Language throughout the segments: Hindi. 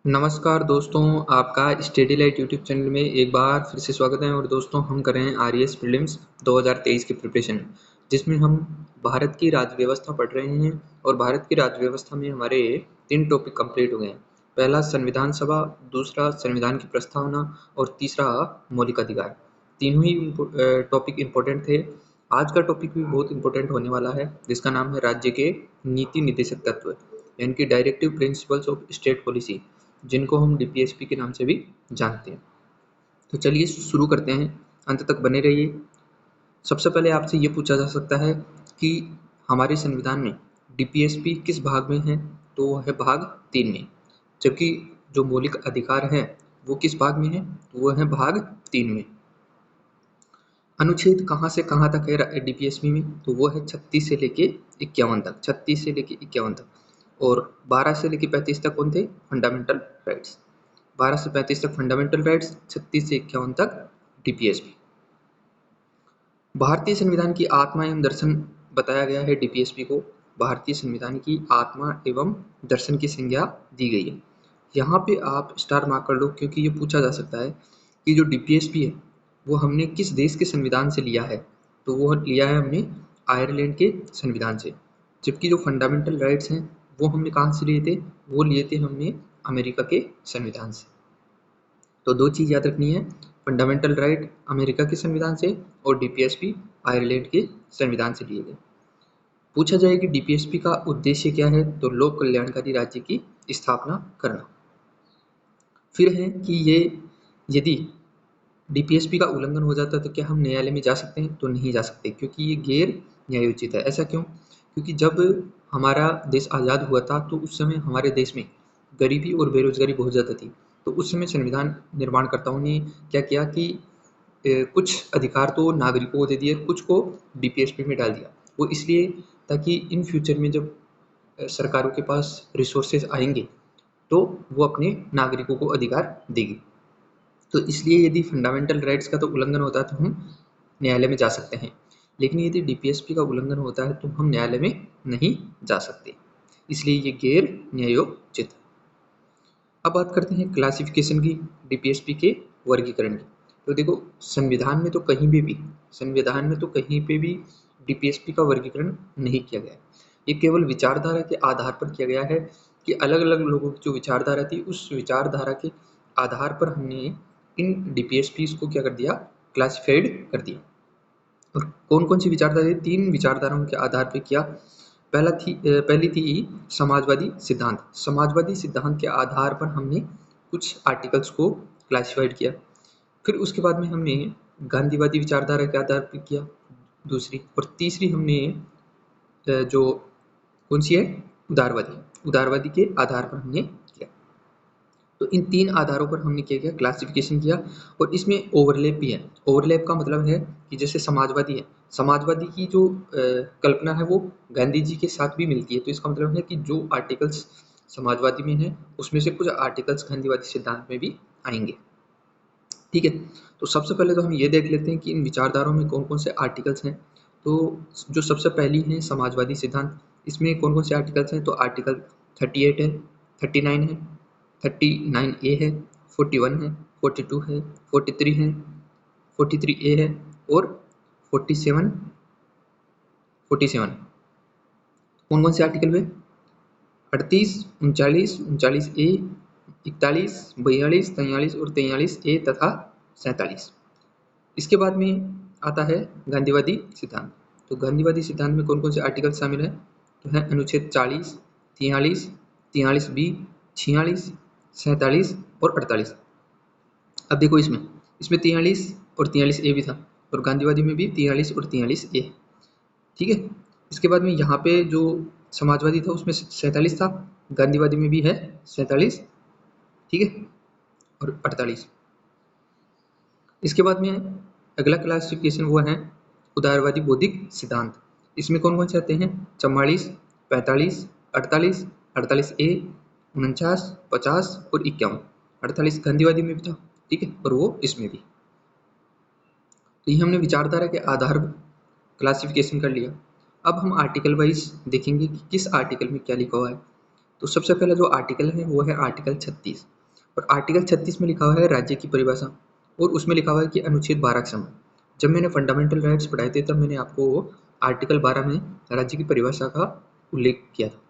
नमस्कार दोस्तों, आपका स्टडी लाइट यूट्यूब चैनल में एक बार फिर से स्वागत है। और दोस्तों, हम कर रहे हैं आरईएस प्रीलिम्स 2023 की प्रिपरेशन, जिसमें हम भारत की राज्य व्यवस्था पढ़ रहे हैं। और भारत की राज्य व्यवस्था में हमारे 3 टॉपिक कंप्लीट हो गए हैं। पहला संविधान सभा, दूसरा संविधान की प्रस्तावना और तीसरा मौलिक अधिकार। तीनों ही टॉपिक इम्पोर्टेंट थे। आज का टॉपिक भी बहुत इंपॉर्टेंट होने वाला है, जिसका नाम है राज्य के नीति निर्देशक तत्व, यानी कि directive principles of state policy, जिनको हम डीपीएसपी के नाम से भी जानते हैं। तो चलिए शुरू करते हैं, अंत तक बने रहिए। सबसे पहले आपसे ये पूछा जा सकता है कि हमारे संविधान में डीपीएसपी किस भाग में है, तो वह है भाग 3 में। जबकि जो मौलिक अधिकार है वो किस भाग में है, तो वो है भाग 3 में। अनुच्छेद कहाँ से कहाँ तक है डीपीएसपी में, तो वो है 36 से लेके 51 तक। 36 से लेके 51 तक। और 12 से लेके 35 तक कौन थे? Fundamental rights. 12 से 35 तक फंडामेंटल राइट्स, 36 से 51 तक डीपीएसपी। भारतीय संविधान की आत्मा एवं दर्शन बताया गया है डीपीएसपी को। भारतीय संविधान की आत्मा एवं दर्शन की संज्ञा दी गई है। यहाँ पे आप स्टार मार्क कर लो, क्योंकि ये पूछा जा सकता है कि जो डीपीएसपी है वो हमने किस देश के संविधान से लिया है, तो वो लिया है हमने आयरलैंड के संविधान से। जबकि जो फंडामेंटल राइट्स हैं वो हमने कहाँ से लिए थे, वो लिए थे हमने अमेरिका के संविधान से। तो 2 चीज़ याद रखनी है, फंडामेंटल राइट अमेरिका के संविधान से और डीपीएसपी आयरलैंड के संविधान से लिए गए। पूछा जाए कि डीपीएसपी का उद्देश्य क्या है, तो लोक कल्याणकारी राज्य की स्थापना करना। फिर है कि ये यदि डीपीएसपी का उल्लंघन हो जाता है तो क्या हम न्यायालय में जा सकते हैं, तो नहीं जा सकते, क्योंकि ये गैर न्यायोचित है। ऐसा क्यों? क्योंकि जब हमारा देश आज़ाद हुआ था तो उस समय हमारे देश में गरीबी और बेरोजगारी बहुत ज़्यादा थी। तो उस समय संविधान निर्माणकर्ताओं ने क्या किया कि कुछ अधिकार तो नागरिकों को दे दिए, कुछ को डीपीएसपी में डाल दिया। वो इसलिए ताकि इन फ्यूचर में जब सरकारों के पास रिसोर्सेज आएंगे तो वो अपने नागरिकों को अधिकार देगी। तो इसलिए यदि फंडामेंटल राइट्स का तो उल्लंघन होता है तो हम न्यायालय में जा सकते हैं, लेकिन यदि डीपीएसपी का उल्लंघन होता है तो हम न्यायालय में नहीं जा सकते। इसलिए ये गैर न्यायोचित है। अब बात करते हैं क्लासिफिकेशन की, डीपीएसपी के वर्गीकरण की। तो देखो, संविधान में तो कहीं पे भी डीपीएसपी का वर्गीकरण नहीं किया गया है। ये केवल विचारधारा के आधार पर किया गया है कि अलग अलग लोगों की जो विचारधारा थी, उस विचारधारा के आधार पर हमने इन डीपीएसपी को क्या कर दिया, क्लासिफाइड कर दिया। और कौन कौन सी विचारधारा थी? 3 विचारधाराओं के आधार पर किया। पहली थी समाजवादी सिद्धांत। समाजवादी सिद्धांत के आधार पर हमने कुछ आर्टिकल्स को क्लासिफाइड किया। फिर उसके बाद में हमने गांधीवादी विचारधारा के आधार पर किया दूसरी, और तीसरी हमने जो कौन सी है, उदारवादी के आधार पर हमने किया। तो इन 3 आधारों पर हमने क्या किया, क्लासिफिकेशन किया। और इसमें ओवरलैप भी है। ओवरलैप का मतलब है कि जैसे समाजवादी है, समाजवादी की जो कल्पना है वो गांधी जी के साथ भी मिलती है। तो इसका मतलब है कि जो आर्टिकल्स समाजवादी में है उसमें से कुछ आर्टिकल्स गांधीवादी सिद्धांत में भी आएंगे। ठीक है, तो सबसे पहले तो हम ये देख लेते हैं कि इन विचारधाराओं में कौन कौन से आर्टिकल्स हैं। तो जो सबसे पहली है समाजवादी सिद्धांत, इसमें कौन कौन से आर्टिकल्स हैं, तो आर्टिकल 38 है, 39 है, 39A है, 41 है, 42 है, 43 है, 43A है और 47 कौन कौन से आर्टिकल में? 38, 39, 39A, 41, 42, 43 और 43A तथा 47। इसके बाद में आता है गांधीवादी सिद्धांत। तो गांधीवादी सिद्धांत में कौन कौन से आर्टिकल शामिल है, तो है अनुच्छेद 40, 43, 43B, 46, 47 और 48। अब देखो, इसमें 43 और 43A भी था, और गांधीवादी में भी 43 और 43A। ठीक है, इसके बाद में यहाँ पे जो समाजवादी था उसमें 47 था, गांधीवादी में भी है 47। ठीक है, और 48। इसके बाद में अगला क्लासिफिकेशन वो है उदारवादी बौद्धिक सिद्धांत। इसमें कौन कौन से आते हैं? 44, 45, 48, 48A, 49, 50 और 51। 48 गांधीवादी में भी था, ठीक है, और वो इसमें भी। तो ये हमने विचारधारा के आधार पर क्लासिफिकेशन कर लिया। अब हम आर्टिकल वाइज देखेंगे कि किस आर्टिकल में क्या लिखा हुआ है। तो सबसे पहला जो आर्टिकल है वो है आर्टिकल 36, और आर्टिकल 36 में लिखा हुआ है राज्य की परिभाषा, और उसमें लिखा हुआ है कि अनुच्छेद 12 के समान। जब मैंने फंडामेंटल राइट्स पढ़ाए थे तब मैंने आपको आर्टिकल 12 में राज्य की परिभाषा का उल्लेख किया था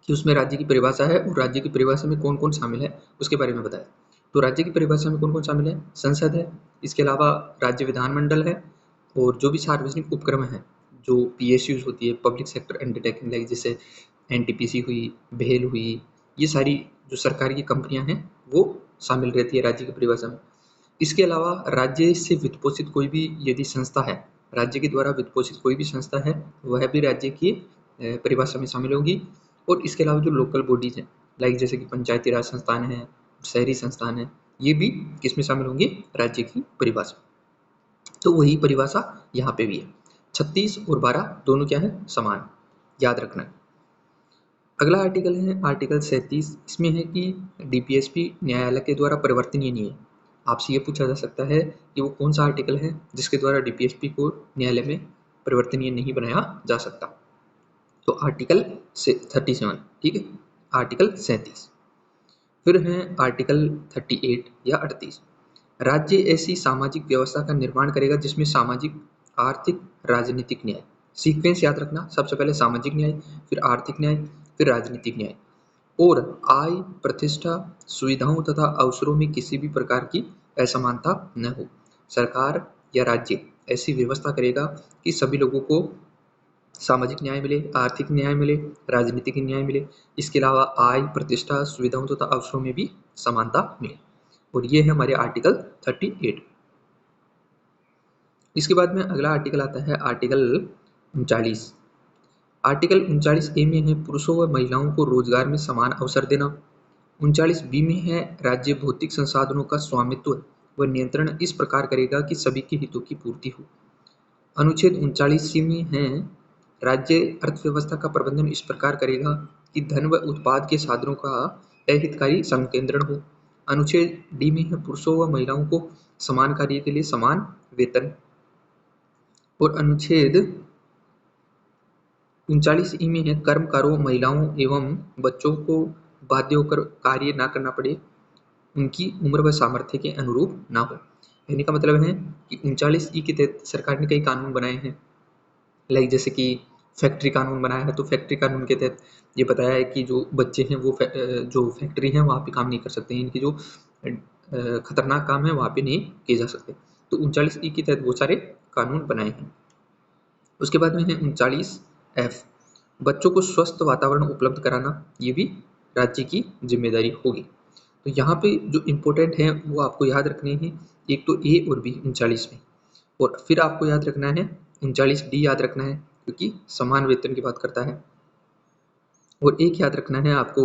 कि उसमें राज्य की परिभाषा है और राज्य की परिभाषा में कौन कौन शामिल है उसके बारे में बताया। तो राज्य की परिभाषा में कौन कौन शामिल है, संसद है, इसके अलावा राज्य विधानमंडल है, और जो भी सार्वजनिक उपक्रम है, जो पीएसयूज होती है, पब्लिक सेक्टर अंडरटेकिंग, लाइक जैसे एनटीपीसी हुई, भेल हुई, ये सारी जो सरकार की कंपनियां हैं वो शामिल रहती है राज्य की परिभाषा में। इसके अलावा राज्य से वित्तपोषित कोई भी यदि संस्था है, राज्य के द्वारा वित्तपोषित कोई भी संस्था है, वह भी राज्य की परिभाषा में शामिल होगी। और इसके अलावा जो लोकल बॉडीज हैं, लाइक जैसे कि पंचायती राज संस्थान है, शहरी संस्थान है, ये भी किसमें शामिल होंगे, राज्य की परिभाषा। तो वही परिभाषा यहाँ पे भी है। 36 और 12 दोनों क्या है, समान, याद रखना है। अगला आर्टिकल है आर्टिकल 37। इसमें है कि डीपीएसपी न्यायालय के द्वारा परिवर्तनीय नहीं है। आपसे ये पूछा जा सकता है कि वो कौन सा आर्टिकल है जिसके द्वारा डीपीएसपी को न्यायालय में परिवर्तनीय नहीं बनाया जा सकता। तो आर्टिकल 37, ठीक है, आर्टिकल 37। फिर है आर्टिकल 38 या 38। राज्य ऐसी सामाजिक व्यवस्था का निर्माण करेगा जिसमें सामाजिक, आर्थिक, राजनीतिक न्याय, सीक्वेंस याद रखना, सबसे पहले सामाजिक न्याय, फिर आर्थिक न्याय, फिर राजनीतिक न्याय, और आय, प्रतिष्ठा, सुविधाओं तथा अवसरों में किसी भी प्रकार की असमानता न हो। सरकार या राज्य ऐसी व्यवस्था करेगा कि सभी लोगों को सामाजिक न्याय मिले, आर्थिक न्याय मिले, राजनीतिक न्याय मिले, इसके अलावा आय, प्रतिष्ठा, सुविधाओं तथा अवसरों में भी समानता मिले। और ये है हमारे आर्टिकल 38। इसके बाद में अगला आर्टिकल आता है आर्टिकल 39। आर्टिकल 39 ए में है पुरुषों व महिलाओं को रोजगार में समान अवसर देना। 39 बी में है राज्य भौतिक संसाधनों का स्वामित्व व नियंत्रण इस प्रकार करेगा कि सभी के हितों की पूर्ति हो। अनुच्छेद 39 सी में है राज्य अर्थव्यवस्था का प्रबंधन इस प्रकार करेगा कि धन व उत्पाद के साधनों का अहितकारी संकेंद्रण हो। अनुच्छेद डी में है पुरुषों व महिलाओं को समान कार्य के लिए समान वेतन। और अनुच्छेद 39 ई में है कर्मकारों, महिलाओं एवं बच्चों को बाध्य होकर कार्य न करना पड़े, उनकी उम्र व सामर्थ्य के अनुरूप ना हो। कहने का मतलब है कि 39 ई के तहत सरकार ने कई कानून बनाए हैं, लाइक जैसे कि फैक्ट्री कानून बनाया है। तो फैक्ट्री कानून के तहत ये बताया है कि जो बच्चे हैं वो जो फैक्ट्री है वहाँ पे काम नहीं कर सकते हैं, इनकी जो खतरनाक काम है वहाँ पे नहीं किए जा सकते। तो 39 ई के तहत वो सारे कानून बनाए हैं। उसके बाद में है 39 एफ, बच्चों को स्वस्थ वातावरण उपलब्ध कराना, ये भी राज्य की जिम्मेदारी होगी। तो यहाँ पे जो इम्पोर्टेंट है वो आपको याद रखने हैं, एक तो ए और बी 39 में, और फिर आपको याद रखना है 39 डी याद रखना है क्योंकि समान वेतन की बात करता है, और एक याद रखना है आपको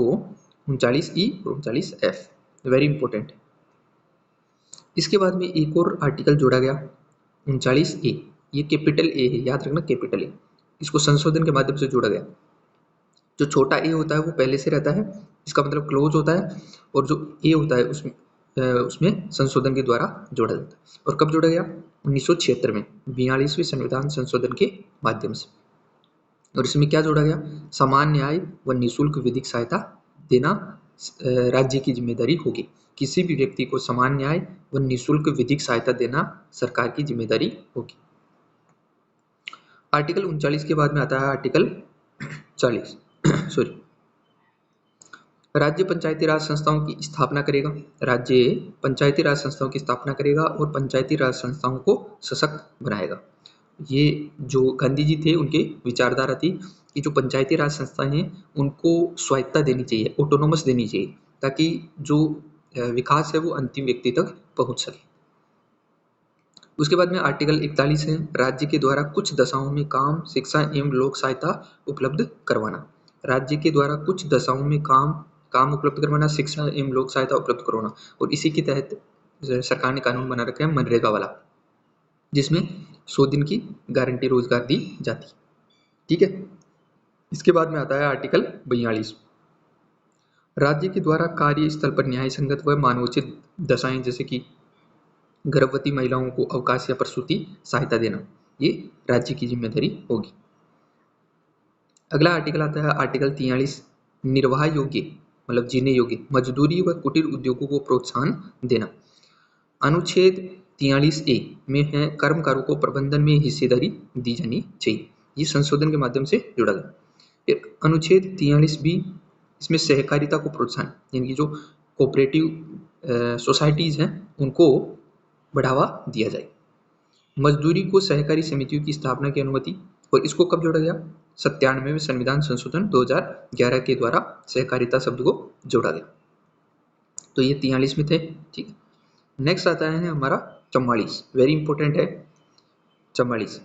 39 ई और 39 एफ, वेरी इंपॉर्टेंट है। इसके बाद में एक और आर्टिकल जोड़ा गया 39 ए, ये कैपिटल ए है, याद रखना कैपिटल ए, इसको संशोधन के माध्यम से जोड़ा गया। जो छोटा ए होता है वो पहले से रहता है, इसका मतलब क्लोज होता है, और जो ए होता है उसमें संशोधन के द्वारा जोड़ा जाता है। और कब जोड़ा गया, 1976 में 42वें संविधान संशोधन के माध्यम से। और इसमें क्या जोड़ा गया, समान न्याय व निःशुल्क विधिक सहायता देना राज्य की जिम्मेदारी होगी। किसी भी व्यक्ति को समान न्याय व निःशुल्क विधिक सहायता देना सरकार की जिम्मेदारी होगी। आर्टिकल 39 के बाद में आता है आर्टिकल 40 सॉरी, राज्य पंचायती राज संस्थाओं की स्थापना करेगा। राज्य पंचायती राज संस्थाओं की स्थापना करेगा और पंचायती राज संस्थाओं को सशक्त बनाएगा। ये जो गांधी जी थे उनके विचारधारा थी कि जो पंचायती राज संस्थाएं हैं उनको स्वायत्ता देनी चाहिए, ऑटोनोमस देनी चाहिए, ताकि जो विकास है वो अंतिम व्यक्ति तक पहुंच सके। उसके बाद में आर्टिकल 41 है राज्य के द्वारा कुछ दशाओं में काम, शिक्षा एवं लोक सहायता उपलब्ध करवाना। राज्य के द्वारा कुछ दशाओं में काम उपलब्ध करवाना, शिक्षा एवं लोक सहायता उपलब्ध करवाना। और इसी के तहत सरकार ने कानून बना रखा है मनरेगा वाला, जिसमें 100 दिन की गारंटी रोजगार दी जाती है, ठीक है। इसके बाद में आता है आर्टिकल 42, राज्य के द्वारा कार्यस्थल पर न्याय संगत व मानवोचित दशाएं जैसे कि गर्भवती महिलाओं को अवकाश या प्रसूति सहायता देना, ये राज्य की जिम्मेदारी होगी। अगला आर्टिकल आता है आर्टिकल 43 निर्वाह योग्य मतलब जीने योग्य मजदूरी व कुटीर उद्योगों को प्रोत्साहन देना। अनुच्छेद 43A में है कर्मकारों को प्रबंधन में हिस्सेदारी दी जानी चाहिए, ये संशोधन के माध्यम से जुड़ा गया। फिर अनुच्छेद 43B इसमें सहकारिता को प्रोत्साहन, यानी कि जो कोऑपरेटिव सोसाइटीज हैं उनको बढ़ावा दिया जाए। मजदूरी को सहकारी समितियों की स्थापना की अनुमति, और इसको कब जोड़ा गया? 97वें में संविधान संशोधन 2011 के द्वारा सहकारिता शब्द को जोड़ा गया। तो ये 43 में थे, ठीक है। नेक्स्ट आता है हमारा 44, वेरी इंपॉर्टेंट है 44।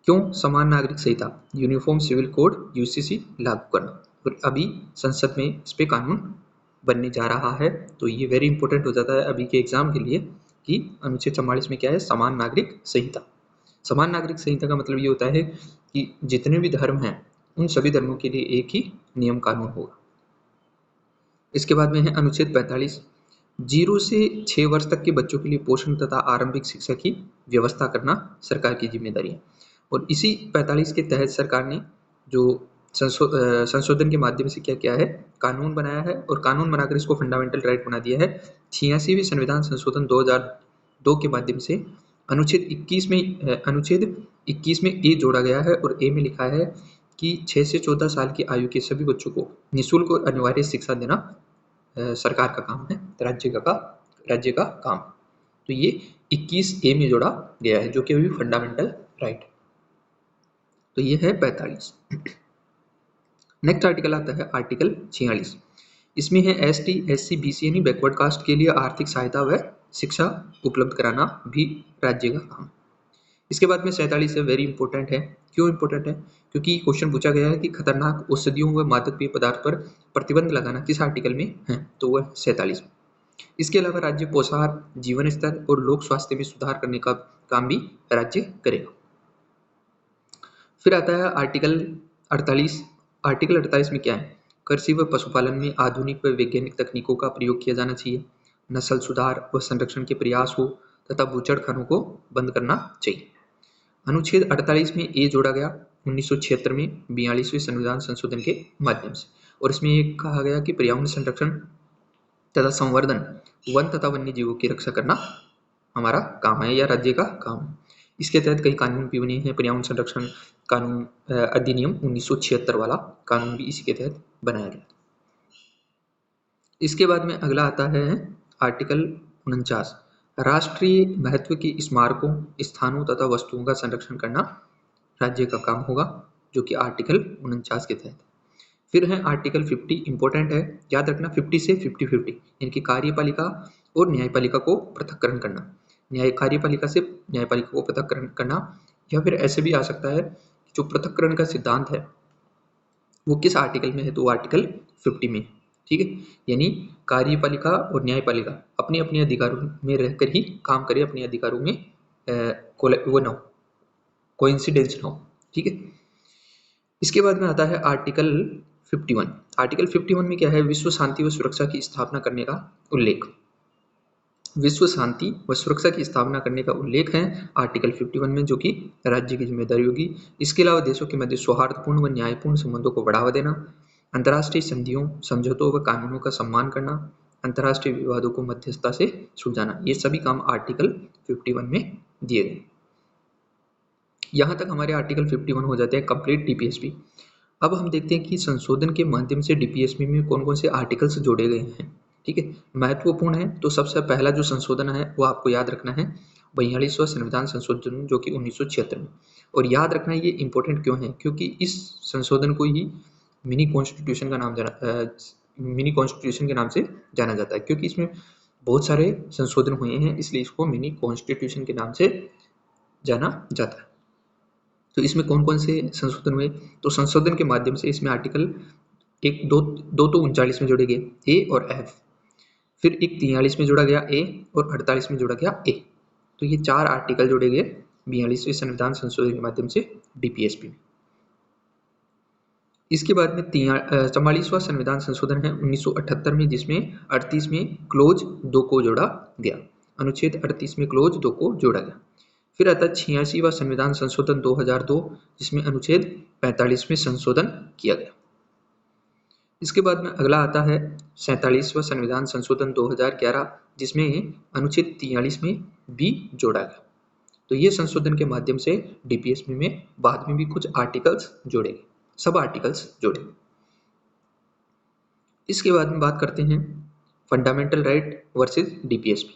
क्यों? समान नागरिक संहिता यूनिफॉर्म सिविल कोड यूसीसी लागू करना, और अभी संसद में इस पे कानून बनने जा रहा है। तो ये वेरी इंपॉर्टेंट हो जाता है अभी के एग्जाम के लिए कि अनुच्छेद 44 में क्या है? समान नागरिक संहिता। समान नागरिक संहिता का मतलब ये होता है कि जितने भी धर्म हैं उन सभी धर्मों के लिए एक ही नियम कानून होगा। इसके बाद में है अनुच्छेद 45, 0 से 6 वर्ष तक के बच्चों के लिए पोषण तथा आरंभिक शिक्षा की व्यवस्था करना सरकार की जिम्मेदारी है। और इसी 45 के तहत सरकार ने जो संशोधन के माध्यम से क्या किया है? कानून बनाया है, और कानून बनाकर इसको फंडामेंटल राइट बना दिया है। 86वें संविधान संशोधन 2002 के माध्यम से अनुच्छेद 21 में ए जोड़ा गया है, और ए में लिखा है कि 6 से 14 साल की आयु के सभी बच्चों को निःशुल्क और अनिवार्य शिक्षा देना सरकार का काम है, राज्य का काम। तो ये 21A में जोड़ा गया है, जो कि अभी फंडामेंटल राइट। तो ये है 45। नेक्स्ट आर्टिकल आता है आर्टिकल 46। इसमें है ST, SC, BC यानी बैकवर्ड कास्ट के लिए आर्थिक सहायता व शिक्षा उपलब्ध कराना भी राज्य का काम। इसके बाद में 47 है, वेरी इंपॉर्टेंट है। क्यों इंपॉर्टेंट है? क्योंकि क्वेश्चन पूछा गया है कि खतरनाक औषधियों व मादक पेय पदार्थ पर प्रतिबंध लगाना किस आर्टिकल में है? तो वह 47। इसके अलावा राज्य पोषाहार, जीवन स्तर और लोक स्वास्थ्य में सुधार करने का काम भी राज्य करेगा। फिर आता है आर्टिकल 48। आर्टिकल 48 में क्या है? कृषि व पशुपालन में आधुनिक व वैज्ञानिक तकनीकों का प्रयोग किया जाना चाहिए, नस्ल सुधार व संरक्षण के प्रयास हो तथा बूचड़खानों को बंद करना चाहिए। अनुच्छेद 48 में ए जोड़ा गया 1976 में 42वें संविधान संशोधन के माध्यम से, और इसमें ये कहा गया कि पर्यावरण संरक्षण तथा संवर्धन, वन तथा वन्य जीवों की रक्षा करना हमारा काम है या राज्य का काम है। इसके तहत कई कानून भी बने हैं। पर्यावरण संरक्षण कानून अधिनियम 1976 वाला कानून भी इसी के तहत बनाया गया। इसके बाद में अगला आता है आर्टिकल 49, राष्ट्रीय महत्व के स्मारकों, स्थानों तथा वस्तुओं का संरक्षण करना राज्य का काम होगा, जो कि आर्टिकल 49 के तहत। फिर है आर्टिकल 50, इंपॉर्टेंट है, याद रखना 50 से 50-50, इनकी कार्यपालिका और न्यायपालिका को पृथक्करण करना, कार्यपालिका से न्यायपालिका को पृथक्करण करना, या फिर ऐसे भी आ सकता है जो पृथक्करण का सिद्धांत है वो किस आर्टिकल में है? तो आर्टिकल 50 में, ठीक है। यानी कार्यपालिका और न्यायपालिका अपने अपने अधिकारों में रहकर ही काम करे, अपने अधिकारों में वो ना हो, कोइंसिडेंस ना हो, ठीक है। इसके बाद में आता है आर्टिकल 51। आर्टिकल 51 में क्या है? विश्व शांति व सुरक्षा की स्थापना करने का उल्लेख। विश्व शांति व सुरक्षा की स्थापना करने का उल्लेख है आर्टिकल 51 में, जो कि राज्य की जिम्मेदारी होगी। इसके अलावा देशों के मध्य सौहार्दपूर्ण व न्यायपूर्ण संबंधों को बढ़ावा देना, अंतर्राष्ट्रीय संधियों, समझौतों व कानूनों का सम्मान करना, अंतर्राष्ट्रीय विवादों को मध्यस्थता से सुलझाना, ये सभी काम आर्टिकल 51 में दिए गए। यहाँ तक हमारे आर्टिकल 51 हो जाते हैं कंप्लीट डीपीएसपी। अब हम देखते हैं कि संशोधन के माध्यम से डीपीएसपी में कौन कौन से आर्टिकल्स जोड़े गए हैं, ठीक है, महत्वपूर्ण है। तो सबसे पहला जो संशोधन है वो आपको याद रखना है 42वां संविधान संशोधन, जो कि 1976 में। और याद रखना ये इंपॉर्टेंट क्यों है? क्योंकि इस संशोधन को ही मिनी कॉन्स्टिट्यूशन के नाम से जाना जाता है, क्योंकि इसमें बहुत सारे संशोधन हुए हैं, इसलिए इसको मिनी कॉन्स्टिट्यूशन के नाम से जाना जाता है। तो इसमें कौन कौन से संशोधन हुए? तो संशोधन के माध्यम से इसमें आर्टिकल 2 तो 39 में जोड़े गए ए और एफ, फिर एक 43 में जोड़ा गया ए और 48 में जोड़ा गया ए। तो ये 4 आर्टिकल जोड़े गए 42वें संविधान संशोधन के माध्यम से डीपीएसपी में। इसके बाद में 44वां संविधान संशोधन है 1978 में, जिसमें 38 में क्लोज 2 को जोड़ा गया, अनुच्छेद 38 में क्लोज 2 को जोड़ा गया। फिर आता है 86वां संविधान संशोधन 2002, जिसमें अनुच्छेद 45 में संशोधन किया गया। इसके बाद में अगला आता है 47वां संविधान संशोधन 2011, जिसमें अनुच्छेद 43 में भी जोड़ा गया। तो ये संशोधन के माध्यम से डीपीएसपी में बाद में भी कुछ आर्टिकल्स जोड़े गए, सब आर्टिकल्स जोड़े। इसके बाद में बात करते हैं फंडामेंटल राइट वर्सेस डीपीएसपी।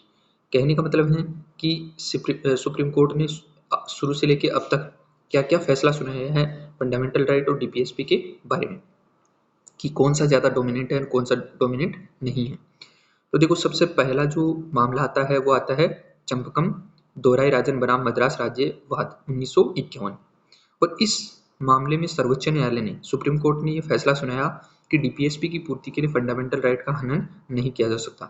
कहने का मतलब है कि सुप्रीम कोर्ट ने शुरू से लेकर अब तक क्या क्या फैसला सुनाया है फंडामेंटल राइट और डीपीएसपी के बारे में, कि कौन सा ज़्यादा डोमिनेट है और कौन सा डोमिनेट नहीं है। तो देखो, सबसे पहला जो मामला आता है वो आता है चंपकम दोराई राजन बनाम मद्रास राज्य वाद 1951। और इस मामले में सर्वोच्च न्यायालय ने, सुप्रीम कोर्ट ने यह फैसला सुनाया कि डीपीएसपी की पूर्ति के लिए फंडामेंटल राइट का हनन नहीं किया जा सकता।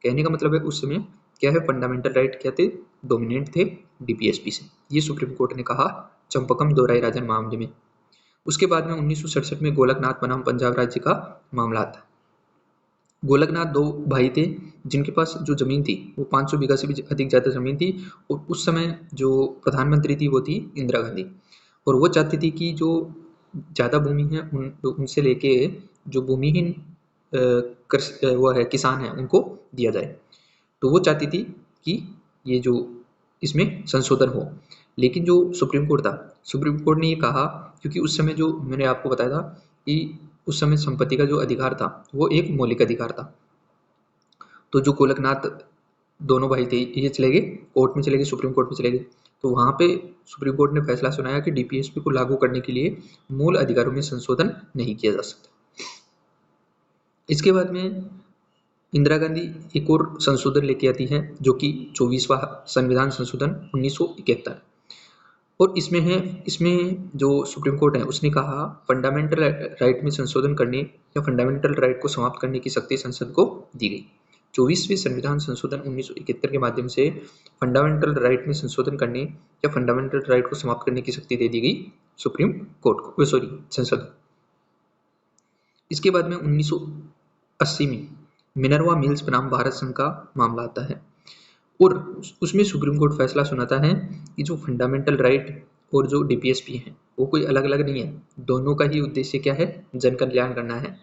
कहने का मतलब है उस समय क्या है, फंडामेंटल राइट क्या थे, डोमिनेंट थे डीपीएसपी से। ये सुप्रीम कोर्ट ने कहा चंपकम दोराई राजन मामले में। उसके बाद में 1967 में गोलकनाथ बनाम पंजाब राज्य का मामला आता है। गोलकनाथ दो भाई थे जिनके पास जो जमीन थी वो 500 बीघा से भी अधिक ज़्यादा जमीन थी, और उस समय जो प्रधानमंत्री थी वो थी इंदिरा गांधी, और वो चाहती थी कि जो ज़्यादा भूमि है उनसे लेके जो भूमिहीन वो है किसान है उनको दिया जाए। तो वो चाहती थी कि ये जो इसमें संशोधन हो, लेकिन जो सुप्रीम कोर्ट था, सुप्रीम कोर्ट ने ये कहा, क्योंकि उस समय जो मैंने आपको बताया था कि उस समय संपत्ति का जो अधिकार था वो एक मौलिक अधिकार था। तो जो गोलकनाथ दोनों भाई थे ये चले गए कोर्ट में, चले गए सुप्रीम कोर्ट में चले गए। तो वहाँ पे सुप्रीम कोर्ट ने फैसला सुनाया कि डीपीएसपी को लागू करने के लिए मूल अधिकारों में संशोधन नहीं किया जा सकता। इसके बाद में इंदिरा गांधी एक और संशोधन लेके आती है जो कि 24वां संविधान संशोधन 1971, और इसमें जो सुप्रीम कोर्ट है उसने कहा फंडामेंटल राइट में संशोधन करने या फंडामेंटल राइट को समाप्त करने की शक्ति संसद को दी गई। 24वें संविधान संशोधन 1971 के माध्यम से फंडामेंटल राइट में संशोधन करने या फंडामेंटल राइट को समाप्त करने की शक्ति दे दी गई सुप्रीम कोर्ट को, संसद। इसके बाद में 1980 में मिनर्वा मिल्स बनाम भारत संघ का मामला आता है, और उसमें सुप्रीम कोर्ट फैसला सुनाता है कि जो फंडामेंटल राइट और जो डीपीएसपी है वो कोई अलग अलग नहीं है, दोनों का ही उद्देश्य क्या है, जन कल्याण करना है,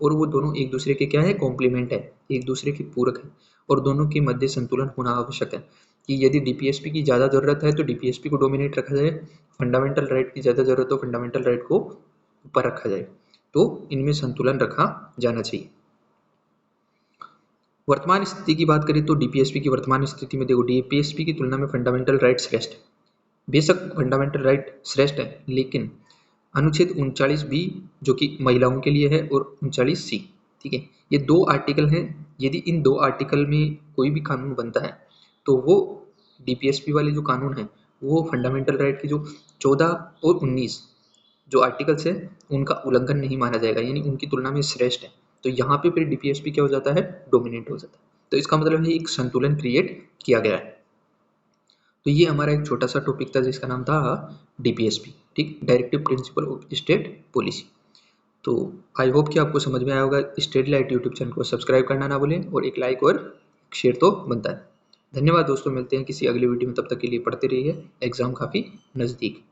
और वो दोनों एक दूसरे के क्या है, कॉम्प्लीमेंट है, एक दूसरे के पूरक है, और दोनों के मध्य संतुलन होना आवश्यक है। कि यदि डीपीएसपी की ज़्यादा ज़रूरत है तो डीपीएसपी को डोमिनेट रखा जाए, फंडामेंटल राइट की ज़्यादा ज़रूरत हो फंडामेंटल राइट को ऊपर रखा जाए, तो इनमें संतुलन रखा जाना चाहिए। वर्तमान स्थिति की बात करें तो डीपीएसपी की वर्तमान स्थिति में देखो, डीपीएसपी की तुलना में फंडामेंटल राइट श्रेष्ठ है। बेशक फंडामेंटल राइट श्रेष्ठ है, लेकिन अनुच्छेद 39B जो कि महिलाओं के लिए है और 39C, ठीक है, ये दो आर्टिकल हैं। यदि इन दो आर्टिकल में कोई भी कानून बनता है तो वो डीपीएसपी वाले जो कानून हैं वो फंडामेंटल राइट की जो 14 और 19 जो आर्टिकल्स है उनका उल्लंघन नहीं माना जाएगा, यानी उनकी तुलना में श्रेष्ठ है। तो यहाँ पे फिर डीपीएसपी क्या हो जाता है, डोमिनेट हो जाता है। तो इसका मतलब है एक संतुलन क्रिएट किया गया है। तो ये हमारा एक छोटा सा टॉपिक था जिसका नाम था डीपीएसपी, ठीक, directive principle of state policy. तो आई होप कि आपको समझ में आया होगा। स्टडी लाइट यूट्यूब चैनल को सब्सक्राइब करना ना भूलें, और एक लाइक और शेयर तो बनता है। धन्यवाद दोस्तों, मिलते हैं किसी अगली वीडियो में, तब तक के लिए पढ़ते रहिए, एग्जाम काफ़ी नज़दीक।